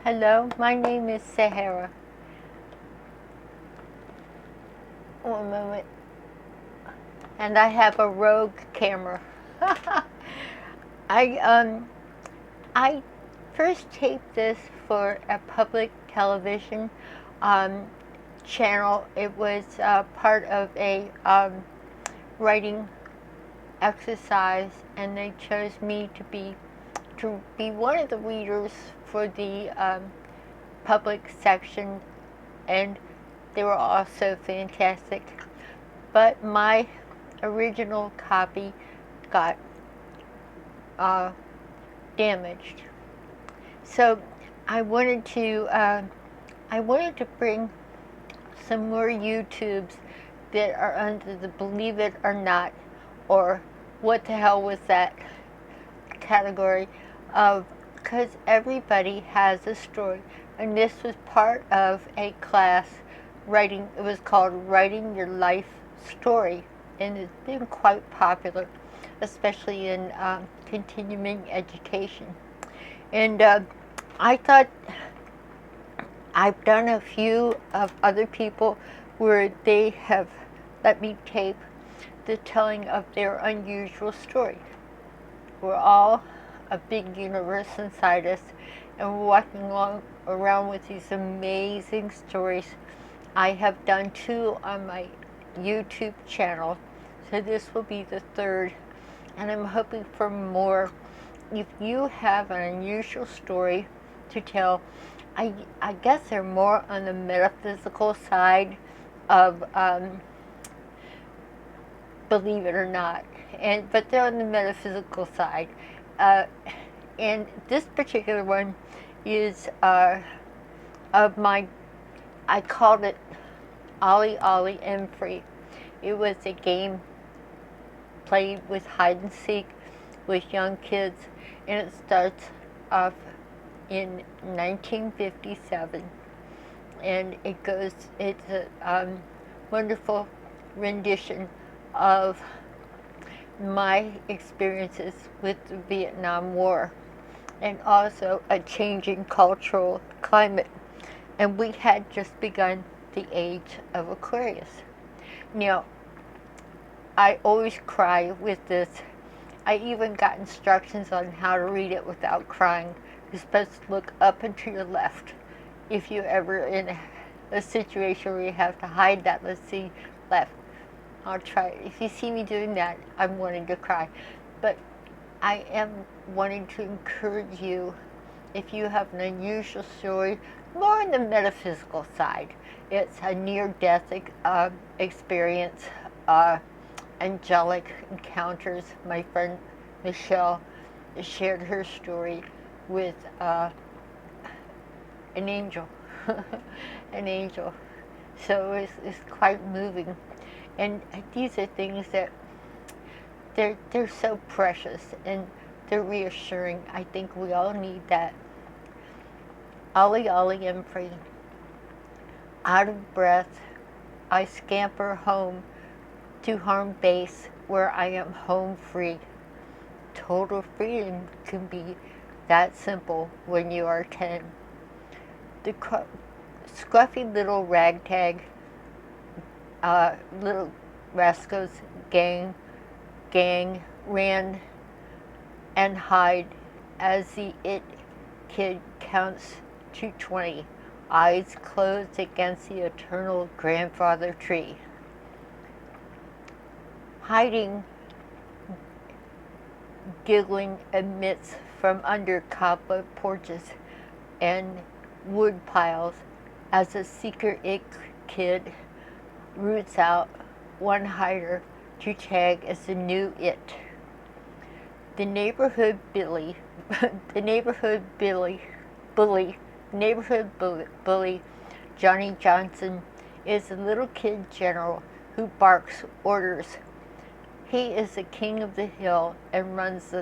Hello, my name is Sahara. One moment. And I have a Rogue camera. I I first taped this for a public television um, channel. It was part of a writing exercise, and they chose me to be one of the readers for the public section, and they were also fantastic. But my original copy got damaged, so I wanted to bring some more YouTubes that are under the Believe It or Not, or What the Hell Was That category of, because everybody has a story. And this was part of a class writing, it was called Writing Your Life Story, and it's been quite popular, especially in continuing education. And I thought, I've done a few of other people where they have let me tape the telling of their unusual story. We're all a big universe inside us, and we're walking around with these amazing stories. I have done 2 on my YouTube channel, so this will be the 3rd, and I'm hoping for more. If you have an unusual story to tell, I guess they're more on the metaphysical side of Believe It or Not, but they're on the metaphysical side. And this particular one is of my, I called it Ollie, Ollie, and Free. It was a game played with hide and seek with young kids, and it starts off in 1957, and it's a wonderful rendition of my experiences with the Vietnam War, and also a changing cultural climate. And we had just begun the age of Aquarius. Now, I always cry with this. I even got instructions on how to read it without crying. You're supposed to look up and to your left. If you're ever in a situation where you have to hide that, let's see, left. I'll try. If you see me doing that, I'm wanting to cry. But I am wanting to encourage you, if you have an unusual story, more on the metaphysical side. It's a near-death experience, angelic encounters. My friend Michelle shared her story with an angel, an angel. So it's quite moving. And these are things that they're so precious, and they're reassuring. I think we all need that. Ollie, Ollie, and free. Out of breath, I scamper home to home base where I am home free. Total freedom can be that simple when you are 10. The scruffy little ragtag, little rascals gang ran and hide as the it kid counts to 20, eyes closed against the eternal grandfather tree. Hiding, giggling amidst from under cobweb porches and wood piles as a seeker it kid roots out one hider to tag as the new it. The neighborhood bully, Johnny Johnson, is a little kid general who barks orders. He is the king of the hill and runs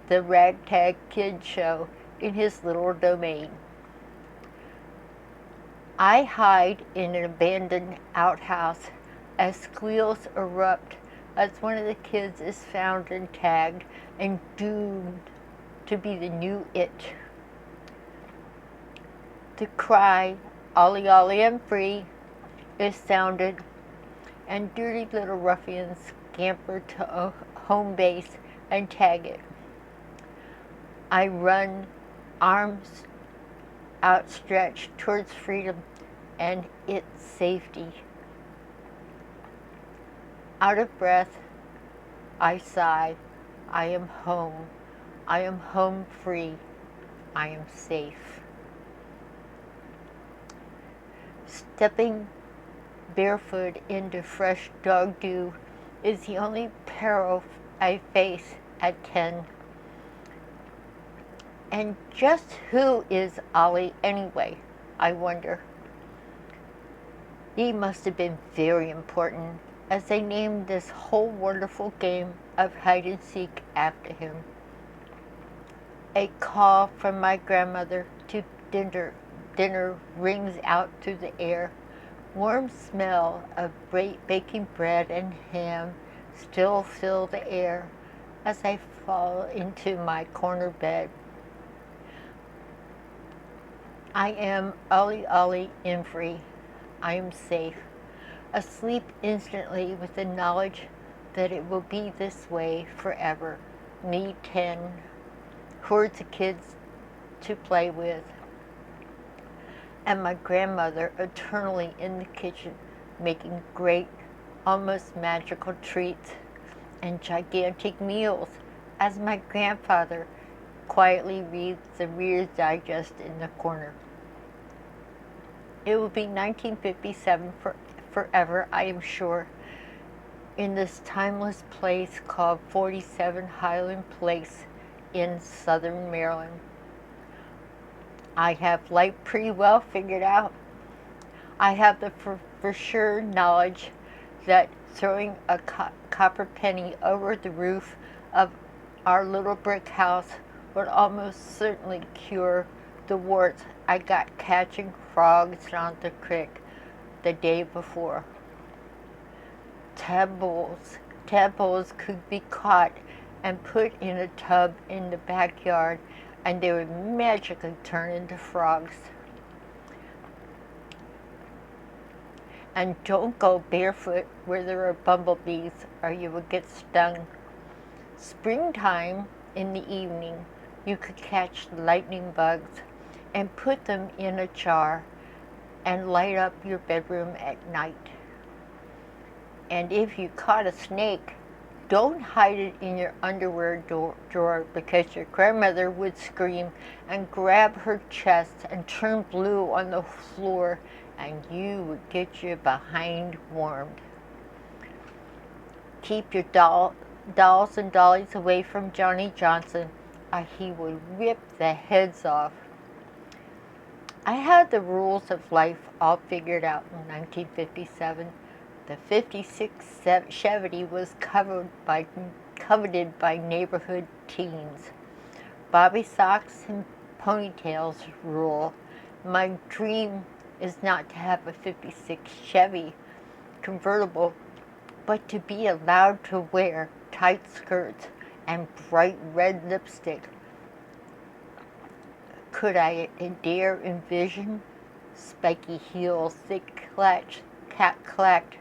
the ragtag kid show in his little domain. I hide in an abandoned outhouse as squeals erupt as one of the kids is found and tagged and doomed to be the new it. The cry, "Ollie, Ollie, I'm free," is sounded, and dirty little ruffians scamper to home base and tag it. I run, arms outstretched towards freedom and its safety. Out of breath, I sigh. I am home. I am home free. I am safe. Stepping barefoot into fresh dog dew is the only peril I face at 10. And just who is Ollie anyway, I wonder. He must have been very important, as they named this whole wonderful game of hide and seek after him. A call from my grandmother to dinner rings out through the air. Warm smell of baking bread and ham still fill the air as I fall into my corner bed. I am Ollie, Ollie, in free. I am safe, asleep instantly with the knowledge that it will be this way forever. Me 10, hordes of kids to play with, and my grandmother eternally in the kitchen making great, almost magical treats and gigantic meals as my grandfather quietly reads the Reader's Digest in the corner. It will be 1957 forever, I am sure, in this timeless place called 47 Highland Place in southern Maryland. I have life pretty well figured out. I have the for sure knowledge that throwing a copper penny over the roof of our little brick house would almost certainly cure the warts I got catching frogs down the creek the day before. Tadpoles could be caught and put in a tub in the backyard, and they would magically turn into frogs. And don't go barefoot where there are bumblebees, or you will get stung. Springtime, in the evening, you could catch lightning bugs and put them in a jar and light up your bedroom at night. And if you caught a snake, don't hide it in your underwear drawer, because your grandmother would scream and grab her chest and turn blue on the floor, and you would get your behind warmed. Keep your dolls and dollies away from Johnny Johnson, or he would rip the heads off. I had the rules of life all figured out in 1957. The 56 Chevy was coveted by neighborhood teens. Bobby socks and ponytails rule. My dream is not to have a 56 Chevy convertible, but to be allowed to wear tight skirts and bright red lipstick. Could I dare envision spiky heels, thick clacked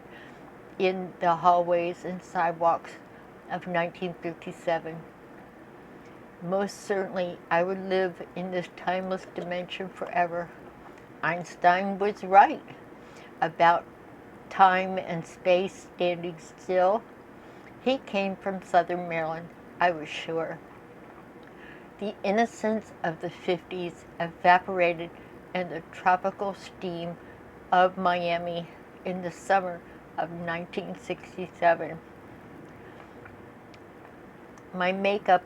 in the hallways and sidewalks of 1957? Most certainly, I would live in this timeless dimension forever. Einstein was right about time and space standing still. He came from southern Maryland, I was sure. The innocence of the 50s evaporated in the tropical steam of Miami in the summer of 1967. My makeup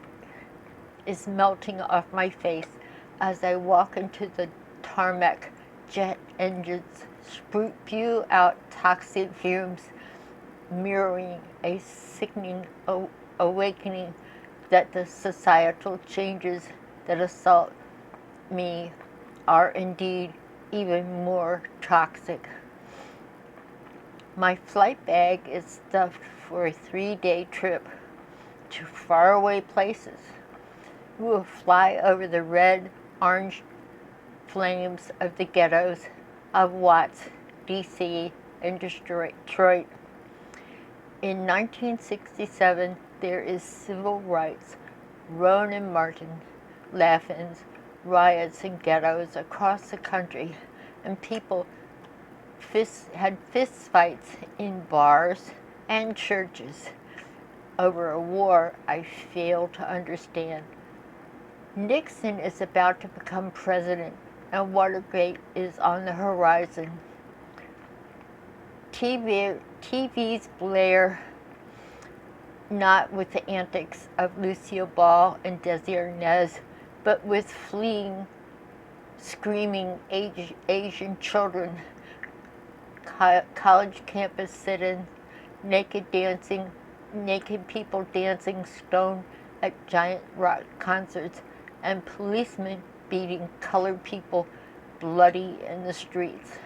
is melting off my face as I walk into the tarmac. Jet engines spew out toxic fumes, mirroring a sickening awakening that the societal changes that assault me are indeed even more toxic. My flight bag is stuffed for a 3-day trip to faraway places. We will fly over the red, orange flames of the ghettos of Watts, D.C., and Detroit. In 1967, there is civil rights, Rowan Martin, laugh-ins, riots in ghettos across the country, and people had fist fights in bars and churches over a war I fail to understand. Nixon is about to become president, and Watergate is on the horizon. TV's blare, not with the antics of Lucille Ball and Desi Arnaz, but with fleeing, screaming Asian children, college campus sit-ins, naked people dancing stone at giant rock concerts, and policemen beating colored people bloody in the streets.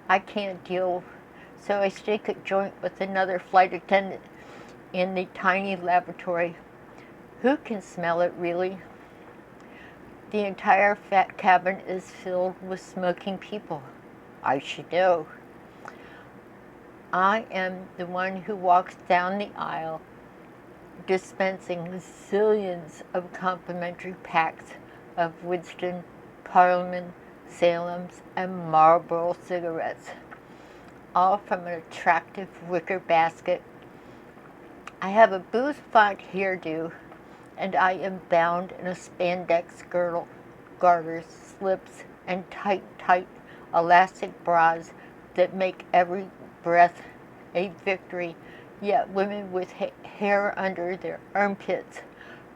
I can't deal, so I stake a joint with another flight attendant in the tiny laboratory. Who can smell it, really? The entire fat cabin is filled with smoking people. I should know. I am the one who walks down the aisle, dispensing zillions of complimentary packs of Winston, Parliament, Salem's, and Marlboro cigarettes, all from an attractive wicker basket. I have a bouffant hairdo, and I am bound in a spandex girdle, garters, slips, and tight elastic bras that make every breath a victory, yet women with hair under their armpits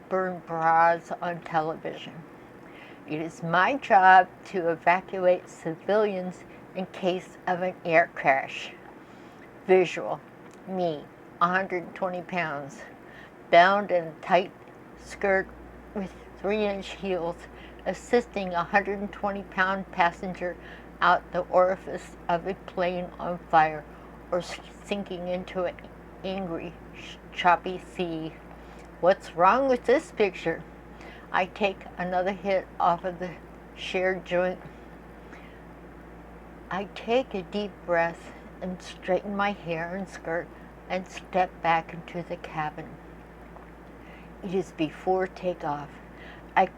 burn bras on television. It is my job to evacuate civilians in case of an air crash. Visual, me, 120 pounds, bound in a tight skirt with 3-inch heels, assisting a 120-pound passenger out the orifice of a plane on fire or sinking into an angry, choppy sea. What's wrong with this picture? I take another hit off of the shared joint. I take a deep breath and straighten my hair and skirt and step back into the cabin. It is before takeoff. I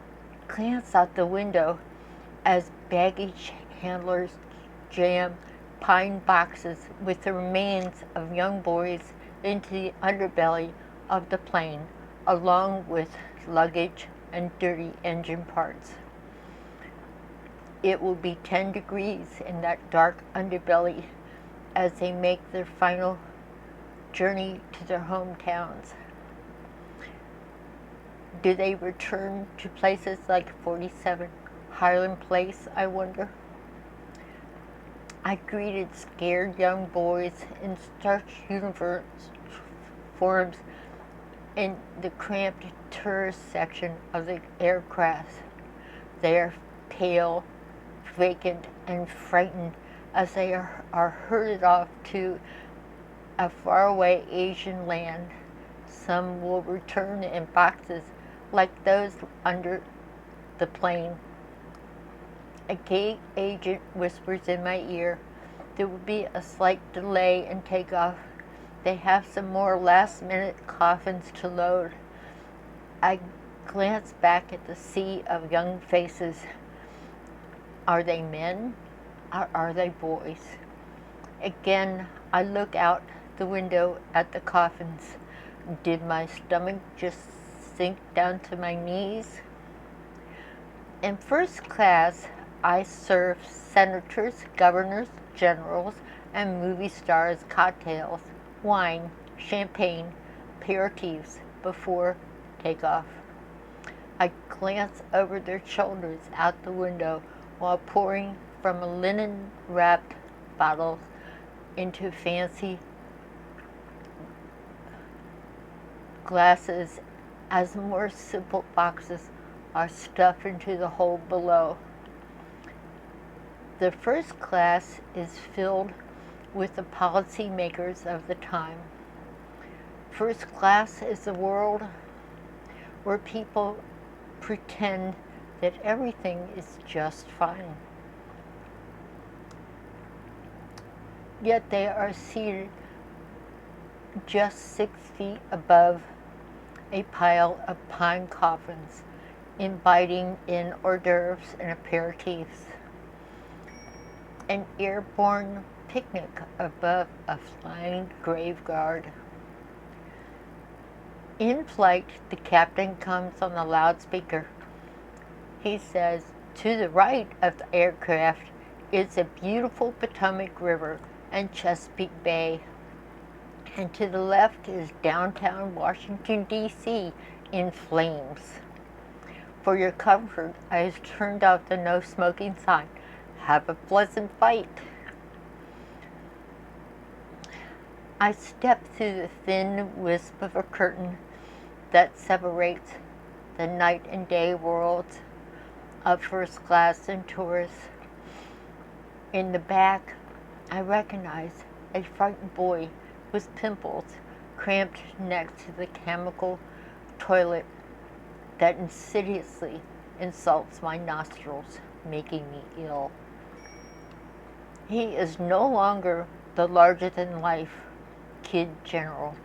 glance out the window as baggage handlers jam pine boxes with the remains of young boys into the underbelly of the plane, along with luggage and dirty engine parts. It will be 10 degrees in that dark underbelly as they make their final journey to their hometowns. Do they return to places like 47 Highland Place, I wonder? I greeted scared young boys in starch uniforms in the cramped tourist section of the aircraft. They are pale, vacant, and frightened as they are herded off to a faraway Asian land. Some will return in boxes like those under the plane. A gate agent whispers in my ear, there will be a slight delay in takeoff. They have some more last-minute coffins to load. I glance back at the sea of young faces. Are they men or are they boys? Again, I look out the window at the coffins. Did my stomach just sink down to my knees? In first class, I serve senators, governors, generals, and movie stars cocktails, wine, champagne, aperitifs before takeoff. I glance over their shoulders out the window while pouring from a linen-wrapped bottle into fancy glasses as more simple boxes are stuffed into the hold below. The first class is filled with the policymakers of the time. First class is the world where people pretend that everything is just fine. Yet they are seated just 6 feet above a pile of pine coffins, inviting in hors d'oeuvres and aperitifs. An airborne picnic above a flying graveyard. In flight, the captain comes on the loudspeaker. He says, "To the right of the aircraft is a beautiful Potomac River and Chesapeake Bay. And to the left is downtown Washington, D.C. in flames. For your comfort, I have turned off the no smoking sign. Have a pleasant flight." I step through the thin wisp of a curtain that separates the night and day worlds of first class and tourists. In the back, I recognize a frightened boy with pimples cramped next to the chemical toilet that insidiously insults my nostrils, making me ill. He is no longer the larger-than-life kid general.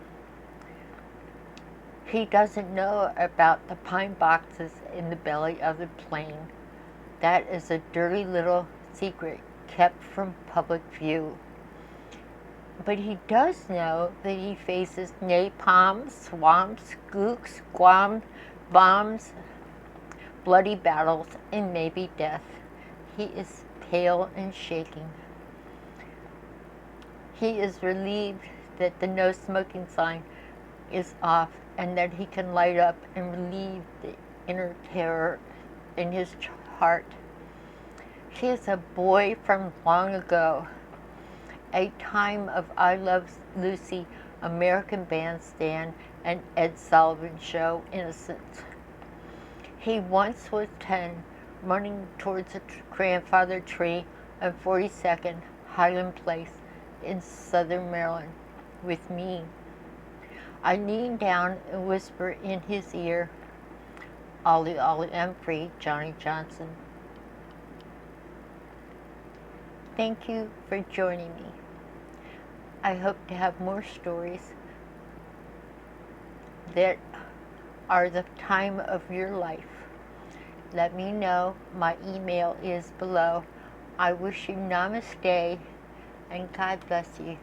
He doesn't know about the pine boxes in the belly of the plane. That is a dirty little secret kept from public view. But he does know that he faces napalm, swamps, gooks, Guam, bombs, bloody battles, and maybe death. He is pale and shaking. He is relieved that the no smoking sign is off and that he can light up and relieve the inner terror in his heart. He is a boy from long ago, a time of I Love Lucy, American Bandstand, and Ed Sullivan Show innocence. He once was 10, running towards a grandfather tree on 42nd Highland Place in southern Maryland with me. I lean down and whisper in his ear, "Ollie, Ollie, I'm free, Johnny Johnson." Thank you for joining me. I hope to have more stories that are the time of your life. Let me know. My email is below. I wish you namaste and God bless you.